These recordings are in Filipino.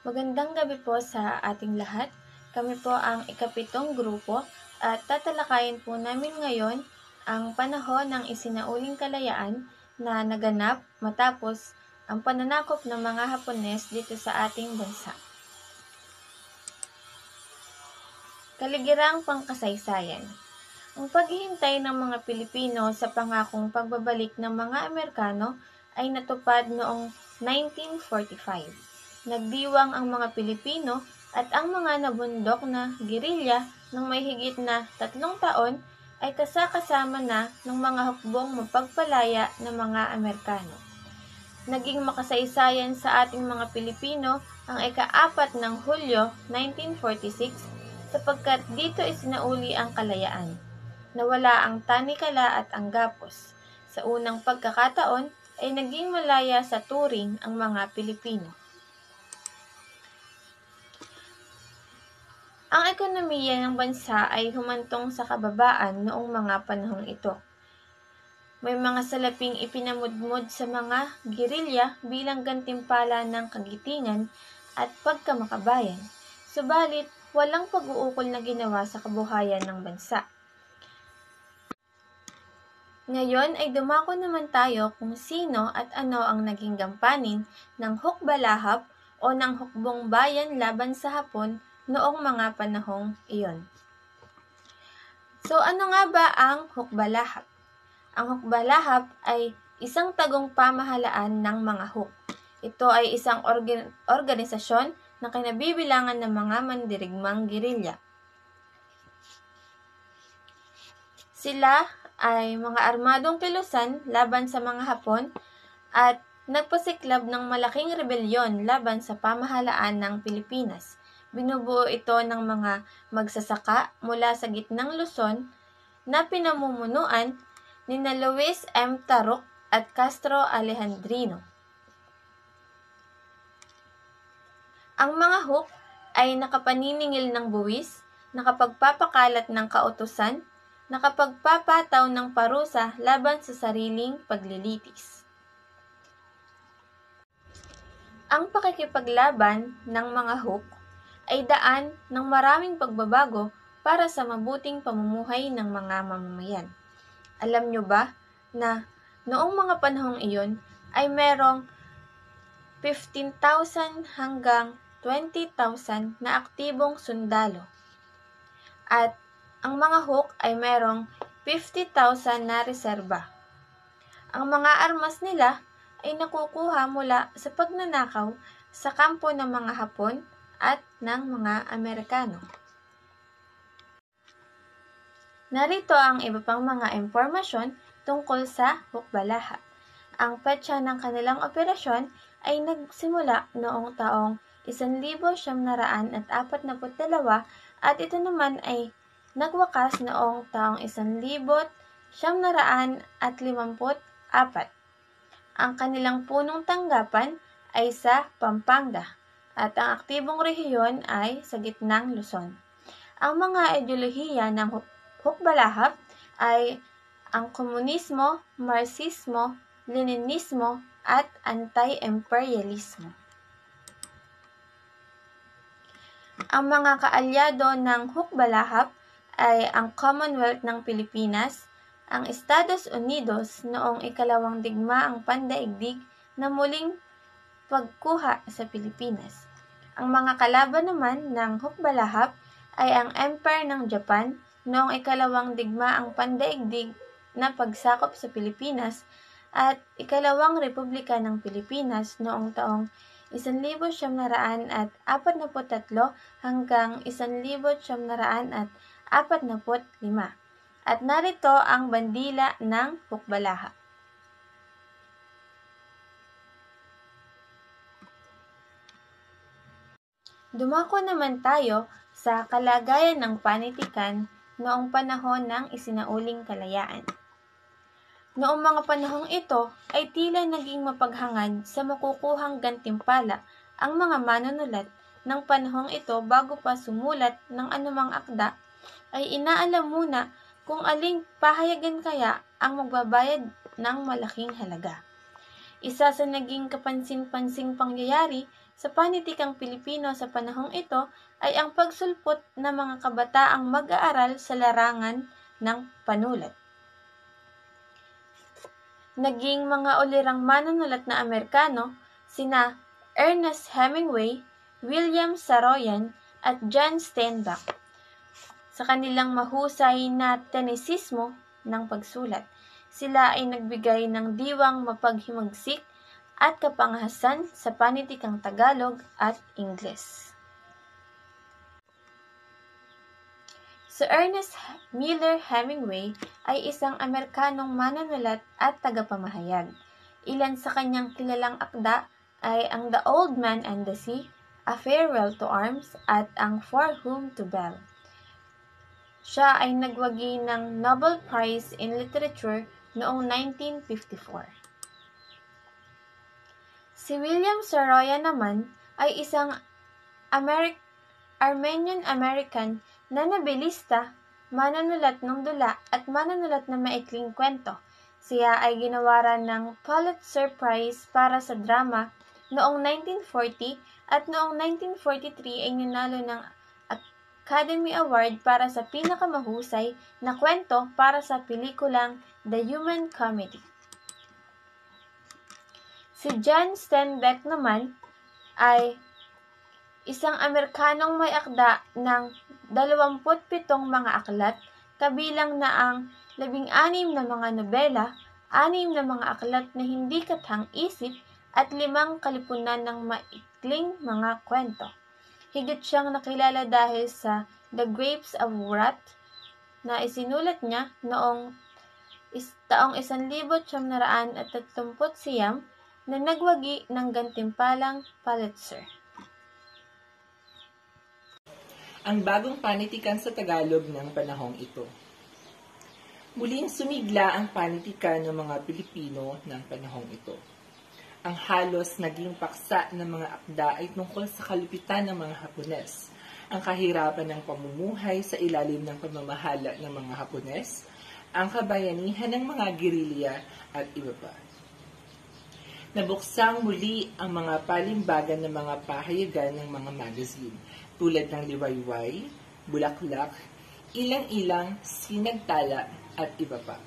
Magandang gabi po sa ating lahat. Kami po ang ikapitong grupo at tatalakayin po namin ngayon ang panahon ng isinauling kalayaan na naganap matapos ang pananakop ng mga Hapones dito sa ating bansa. Kaligirang pangkasaysayan. Ang paghihintay ng mga Pilipino sa pangakong pagbabalik ng mga Amerikano ay natupad noong 1945. Nagdiwang ang mga Pilipino at ang mga nabundok na gerilya ng may higit na 3 taon ay kasama na ng mga hukbong mapagpalaya ng mga Amerikano. Naging makasaysayan sa ating mga Pilipino ang ika-4 ng Hulyo 1946 sapagkat dito isinauli ang kalayaan. Nawala ang tanikala at ang gapos. Sa unang pagkakataon ay naging malaya sa turing ang mga Pilipino. Ang ekonomiya ng bansa ay humantong sa kababaan noong mga panahong ito. May mga salaping ipinamudmod sa mga gerilya bilang gantimpala ng kagitingan at pagkamakabayan. Subalit, walang pag-uukol na ginawa sa kabuhayan ng bansa. Ngayon ay dumako naman tayo kung sino at ano ang naging gampanin ng hukbalahap o ng hukbong bayan laban sa Hapon noong mga panahong iyon. So ano nga ba ang hukbalahap? Ang hukbalahap ay isang tagong pamahalaan ng mga huk. Ito ay isang organisasyon na kinabibilangan ng mga mandirigmang gerilya. Sila ay mga armadong kilusan laban sa mga Hapon at nagpasiklab ng malaking rebelyon laban sa pamahalaan ng Pilipinas. Binubuo ito ng mga magsasaka mula sa gitnang Luzon na pinamumunuan ni Luis M. Taruc at Castro Alejandrino. Ang mga huk ay nakapaniningil ng buwis, nakapagpapakalat ng kautusan, nakapagpapataw ng parusa laban sa sariling paglilitis. Ang pakikipaglaban ng mga huk ay daan ng maraming pagbabago para sa mabuting pamumuhay ng mga mamamayan. Alam nyo ba na noong mga panahong iyon ay merong 15,000 hanggang 20,000 na aktibong sundalo at ang mga huk ay merong 50,000 na reserba. Ang mga armas nila ay nakukuha mula sa pagnanakaw sa kampo ng mga Hapon at ng mga Amerikano. Narito ang iba pang mga impormasyon tungkol sa hukbalahap. Ang petsa ng kanilang operasyon ay nagsimula noong taong 1942 at ito naman ay nagwakas noong taong 1954. Ang kanilang punong tanggapan ay sa Pampanga at ang aktibong rehiyon ay sa gitnang Luzon. Ang mga ideolohiya ng hukbalahap ay ang komunismo, Marxismo, Leninismo at anti-imperialismo. Ang mga kaalyado ng hukbalahap ay ang Commonwealth ng Pilipinas, ang Estados Unidos noong ikalawang digmaang pandaigdig na muling pagkuha sa Pilipinas. Ang mga kalaban naman ng hukbalahap ay ang Empire ng Japan noong ikalawang digmaang pandaigdig na pagsakop sa Pilipinas at ikalawang Republika ng Pilipinas noong taong 1943 hanggang 1945. At narito ang bandila ng hukbalahap. Dumako naman tayo sa kalagayan ng panitikan noong panahon ng isinauling kalayaan. Noong mga panahong ito ay tila naging mapaghangad sa makukuhang gantimpala ang mga manunulat ng panahong ito bago pa sumulat ng anumang akda ay inaalam muna kung aling pahayagan kaya ang magbabayad ng malaking halaga. Isa sa naging kapansin-pansing pangyayari sa panitikang Pilipino sa panahong ito ay ang pagsulpot ng mga kabataang mag-aaral sa larangan ng panulat. Naging mga ulirang manunulat na Amerikano sina Ernest Hemingway, William Saroyan at John Steinbeck sa kanilang mahusay na tenisismo ng pagsulat. Sila ay nagbigay ng diwang mapaghimagsik at kapangahasan sa panitikang Tagalog at Ingles. Si Ernest Miller Hemingway ay isang Amerikanong manunulat at tagapamahayag. Ilan sa kanyang kilalang akda ay ang The Old Man and the Sea, A Farewell to Arms at ang For Whom to Bell. Siya ay nagwagi ng Nobel Prize in Literature noong 1954. Si William Saroyan naman ay isang Armenian-American na novelista, manunulat ng dula at manunulat ng maikling kwento. Siya ay ginawaran ng Pulitzer Prize para sa drama noong 1940 at noong 1943 ay nanalo ng Academy Award para sa pinakamahusay na kwento para sa pelikulang The Human Comedy. Si John Steinbeck naman ay isang Amerikanong may akda ng 27 mga aklat, kabilang na ang 16 na mga nobela, 6 na mga aklat na hindi kathang-isip at 5 kalipunan ng maikling mga kwento. Higit siyang nakilala dahil sa The Grapes of Wrath na isinulat niya noong taong 1939 na nagwagi ng gantimpalang Pulitzer. Ang bagong panitikan sa Tagalog ng panahong ito. Muling sumigla ang panitikan ng mga Pilipino ng panahong ito. Ang halos naging paksa ng mga akda ay tungkol sa kalupitan ng mga Hapones, ang kahirapan ng pamumuhay sa ilalim ng pamamahala ng mga Hapones, ang kabayanihan ng mga gerilya at iba pa. Nabuksang muli ang mga palimbagan ng mga pahayagan ng mga magazine, tulad ng Liwayway, Bulaklak, Ilang-ilang, Sinagtala, at iba pa.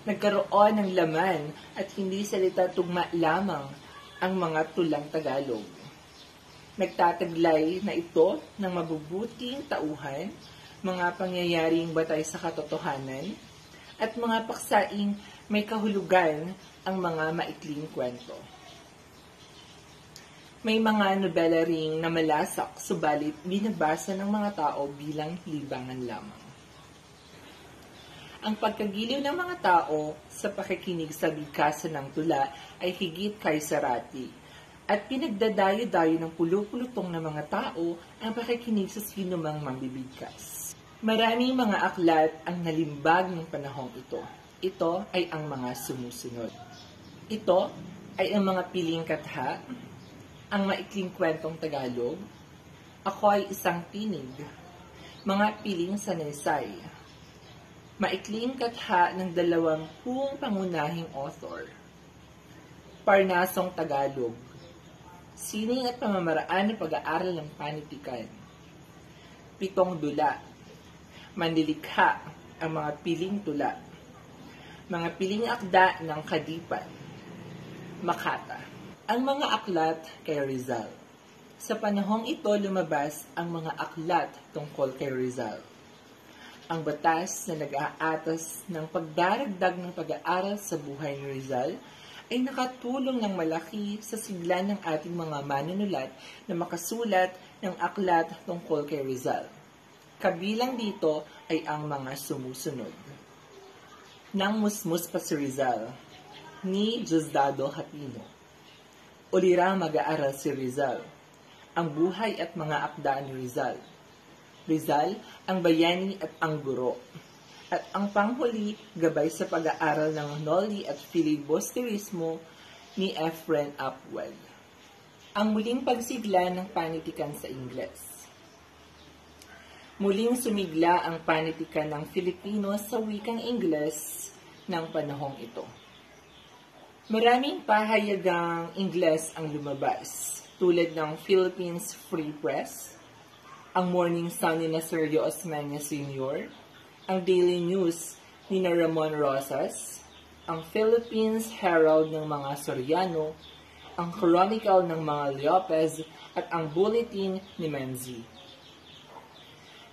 Nagkaroon ng laman at hindi salita tugma lamang ang mga tulang Tagalog. Nagtataglay na ito ng mabubuting tauhan, mga pangyayaring batay sa katotohanan, at mga paksaing may kahulugan ang mga maikling kwento. May mga nobela ring na malasak, subalit binabasa ng mga tao bilang libangan lamang. Ang pagkagiliw ng mga tao sa pakikinig sa bigkasan ng tula ay higit kay sarati, at pinagdadayo-dayo ng pulupulutong ng mga tao ang pakikinig sa sinumang mambibigkas. Maraming mga aklat ang nalimbag ng panahong ito. Ito ay ang mga sumusunod. Ito ay ang mga piling katha, ang maikling kwentong Tagalog, Ako ay isang tinig, mga piling sanaysay, maikling katha ng 20 pangunahing author, Parnasong Tagalog, Sining at pamamaraan ng pag-aaral ng panitikan, 7 dula, Manlilikha, ang mga piling tula, mga piling akda ng Kadipan, Makata. Ang mga aklat kay Rizal. Sa panahong ito lumabas ang mga aklat tungkol kay Rizal. Ang batas na nag-aatas ng pagdaragdag ng pag-aaral sa buhay ni Rizal ay nakatulong ng malaki sa sigla ng ating mga manunulat na makasulat ng aklat tungkol kay Rizal. Kabilang dito ay ang mga sumusunod. Nang musmus pa si Rizal, ni Diosdado Hatino. Ulirang mag-aaral si Rizal, ang buhay at mga akda ni Rizal. Rizal, ang bayani at ang guro. At ang panghuli, gabay sa pag-aaral ng Noli at filibusterismo ni Ephraim Upwell. Ang muling pagsigla ng panitikan sa Ingles. Muling sumigla ang panitikan ng Filipino sa wikang Ingles ng panahong ito. Maraming pahayagang Ingles ang lumabas, tulad ng Philippines Free Press, ang Morning Sun ni na Sergio Osmeña Sr., ang Daily News ni na Ramon Rosas, ang Philippines Herald ng mga Soriano, ang Chronicle ng mga Lopez, at ang Bulletin ni Menzi.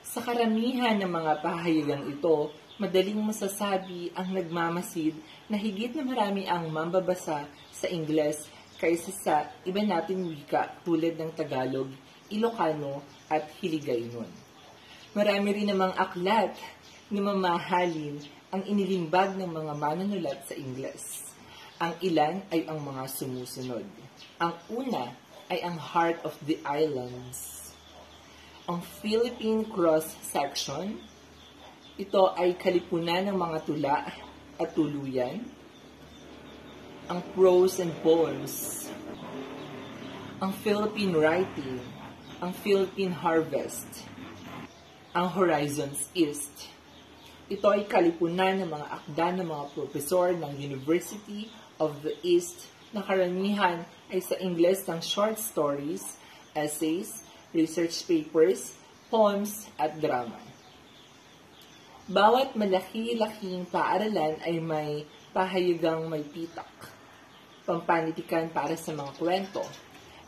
Sa karamihan ng mga pahayagang ito, madaling masasabi ang nagmamasid na higit na marami ang mambabasa sa Ingles kaysa sa iba nating wika tulad ng Tagalog, Ilocano at Hiligaynon. Marami rin namang aklat na mamahalin ang inilimbag ng mga manunulat sa Ingles. Ang ilan ay ang mga sumusunod. Ang una ay ang Heart of the Islands. Ang Philippine Cross Section, ito ay kalipunan ng mga tula at tuluyan. Ang Prose and Poems, ang Philippine Writing, ang Philippine Harvest, ang Horizons East. Ito ay kalipunan ng mga akda ng mga profesor ng University of the East na karamihan ay sa Ingles ng short stories, essays, research papers, poems, at drama. Bawat malaki-laking paaralan ay may pahayagang may pitak, pampanitikan para sa mga kwento,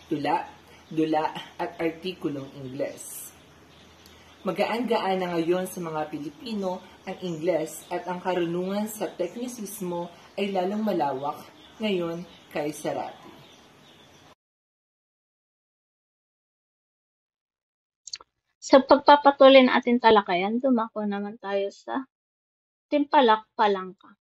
tula, dula, at artikulong Ingles. Magaan-gaan na ngayon sa mga Pilipino ang Ingles at ang karunungan sa teknisismo ay lalong malawak ngayon kaysa dati. Sa pagpapatuloy na ating talakayan, dumako naman tayo sa Timpalak Palangka.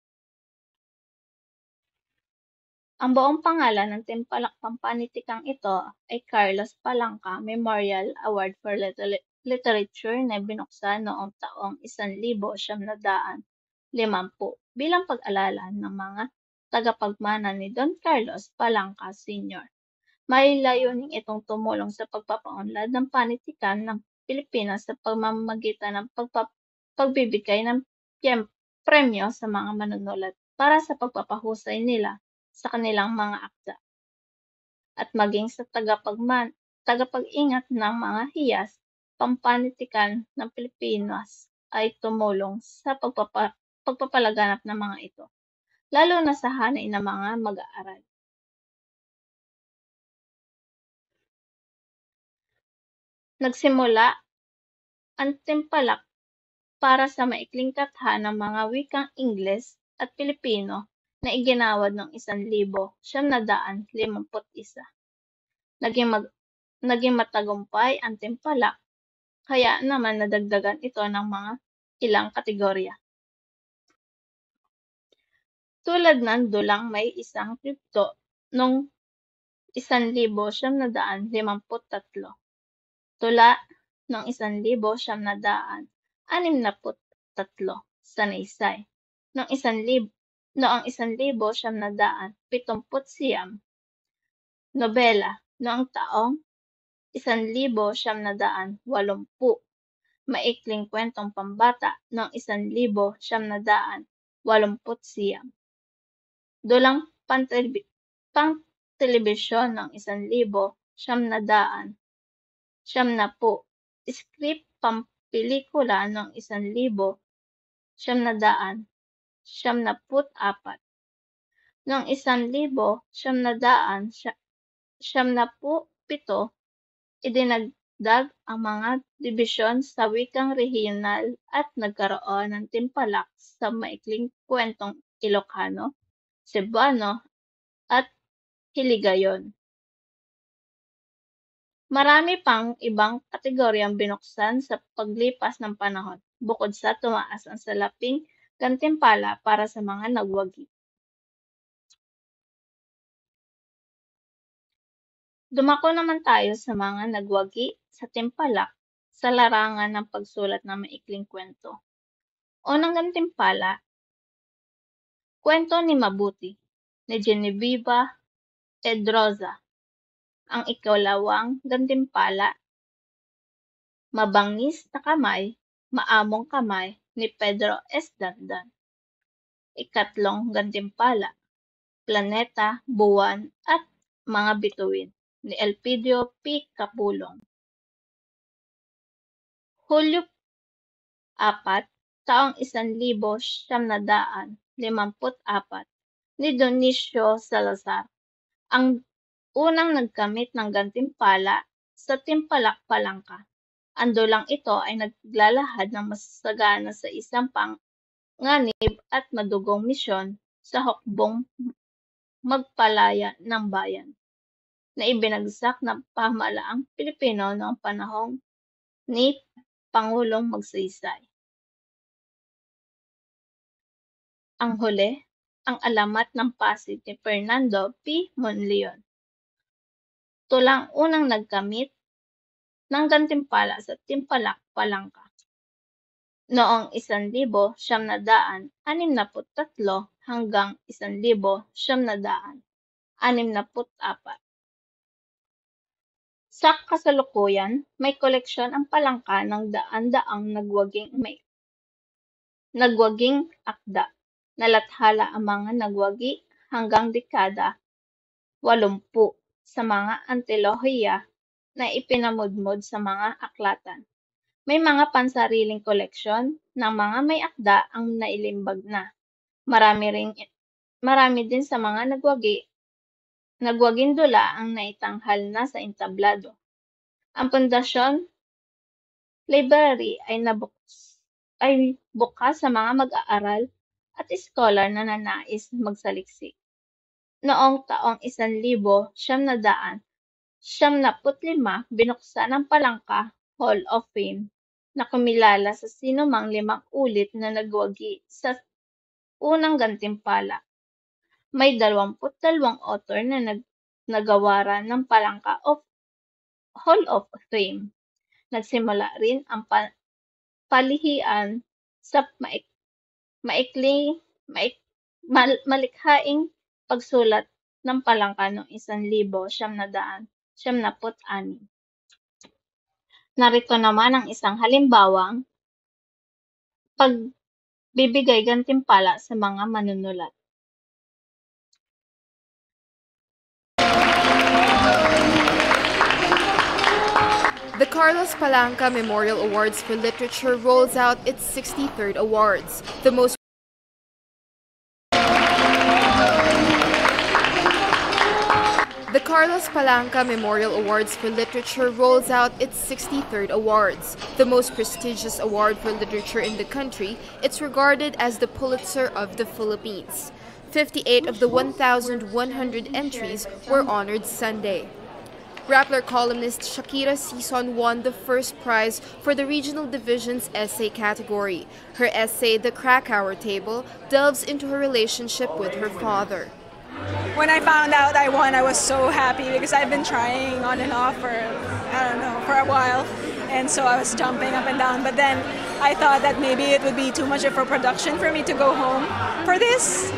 Ang buong pangalan ng Timpalak Pampanitikang ito ay Carlos Palangka Memorial Award for Literature na binuksan noong taong 1950 bilang pag-alala ng mga tagapagmana ni Don Carlos Palangka Sr. May layunin itong tumulong sa pagpapaunlad ng panitikan ng Pilipinas sa pamamagitan ng pagbibigay ng premyo sa mga manunulat para sa pagpapahusay nila sa kanilang mga akda at maging sa tagapag-ingat ng mga hiyas pampanitikan ng Pilipinas ay tumulong sa pagpapalaganap ng mga ito, lalo na sa hanay ng mga mag-aaral. Nagsimula ang Timpalak para sa maikling katha ng mga wikang Ingles at Pilipino na iginawad noong 1951. Naging matagumpay ang Timpalak, kaya naman nadagdagan ito ng mga ilang kategorya. Tulad ng dulang may isang kripto noong 1953, tula noong 1963, sanaysay noong 1979, nobela noong taong 1980, maikling kwentong pambata noong 1989, dulang pang-telebisyon noong 1990, script pampelikula noong 1994, noong 1997, idinagdag ang mga dibisyon sa wikang rehiyonal at nagkaroon ng timpalak sa maikling kwentong Ilocano, Cebuano, at Hiligaynon. Marami pang ibang kategoryang binuksan sa paglipas ng panahon, bukod sa tumaas ang salaping gantimpala para sa mga nagwagi. Dumako naman tayo sa mga nagwagi sa timpalak sa larangan ng pagsulat ng maikling kwento. Unang gantimpala, Kwento ni Mabuti, ni Genevieve Pedroza. Ang ikalawang gantimpala, Mabangis na Kamay, Maamong Kamay, ni Pedro S. Dandan. Ikatlong gantimpala, Planeta, Buwan, at Mga Bituin, ni Elpidio P. Capulong. Hulyo 4, taong 1954, ni Dionisio Salazar, ang unang nagkamit ng gantimpala sa Timpalak, Palangka. Ang dulang ito ay naglalahad ng masasagana sa isang panganib at madugong misyon sa hukbong magpalaya ng bayan, na ibinagsak ng pamahalaang Pilipino noong panahong ni Pangulong Magsaysay. Ang huli, ang alamat ng Pasig ni Fernando P. Monleon. Tulang unang nagkamit ng gantimpala sa Timpalak, Palangka. Noong 1963 hanggang 1964. Sa kasalukuyan, may koleksyon ang Palangka ng daan-daang nagwaging akda. Nalathala ang mga nagwagi hanggang dekada 80 sa mga antolohiya na ipinamudmod sa mga aklatan. May mga pansariling koleksyon ng mga may akda ang nailimbag na. Marami din sa mga nagwaging dula ang naitanghal na sa entablado. Ang Pundasyon Library ay bukas sa mga mag-aaral at scholar na nanais magsaliksik. Noong taong 1975, binuksan ang Palangka Hall of Fame na kumilala sa sinumang 5 ulit na nagwagi sa unang gantimpala. May 22 author na nagawaran ng Palangka Hall of Fame. Nagsimula rin ang palihian sa malikhaing pagsulat ng Palangka noong 1976. Narito naman ang isang halimbawang pagbibigay gantimpala sa mga manunulat. The Carlos Palanca Memorial Awards for Literature rolls out its 63rd awards. The Carlos Palanca Memorial Awards for Literature rolls out its 63rd awards. The most prestigious award for literature in the country, it's regarded as the Pulitzer of the Philippines. 58 of the 1,100 entries were honored Sunday. Rappler columnist Shakira Sison won the first prize for the Regional Division's essay category. Her essay, The Krakauer Table, delves into her relationship with her father. When I found out I won, I was so happy because I've been trying on and off for a while. And so I was jumping up and down. But then I thought that maybe it would be too much of a production for me to go home for this.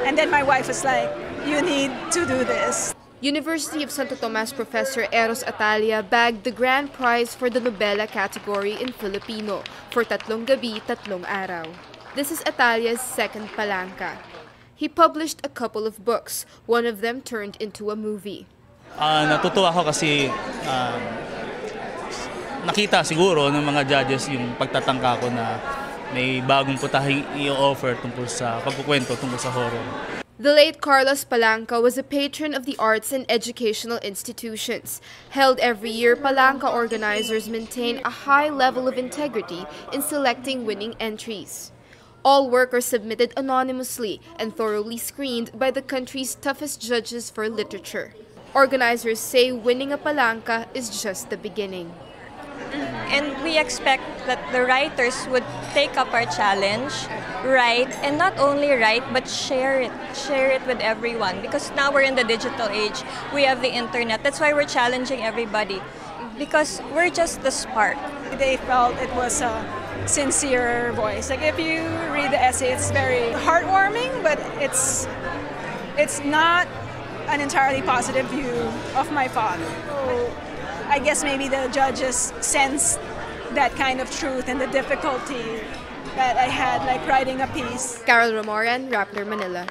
And then my wife was like, you need to do this. University of Santo Tomas professor Eros Atalia bagged the grand prize for the Nobela category in Filipino for Tatlong Gabi, Tatlong Araw. This is Atalia's second Palanca. He published a couple of books. One of them turned into a movie. Natutuwa ako kasi nakita siguro ng mga judges yung pagtatangka ko na may bagong putahing i-offer tungkol sa pagkukwento tungkol sa horror. The late Carlos Palanca was a patron of the arts and educational institutions. Held every year, Palanca organizers maintain a high level of integrity in selecting winning entries. All work are submitted anonymously and thoroughly screened by the country's toughest judges for literature. Organizers say winning a Palanca is just the beginning. And we expect that the writers would take up our challenge, write, and not only write, but share it with everyone. Because now we're in the digital age, we have the internet. That's why we're challenging everybody, because we're just the spark. They felt it was a sincere voice. Like if you read the essay, it's very heartwarming, but it's not an entirely positive view of my father. So I guess maybe the judges sensed that kind of truth and the difficulty that I had like writing a piece. Carol Ramoran, Rappler, Manila.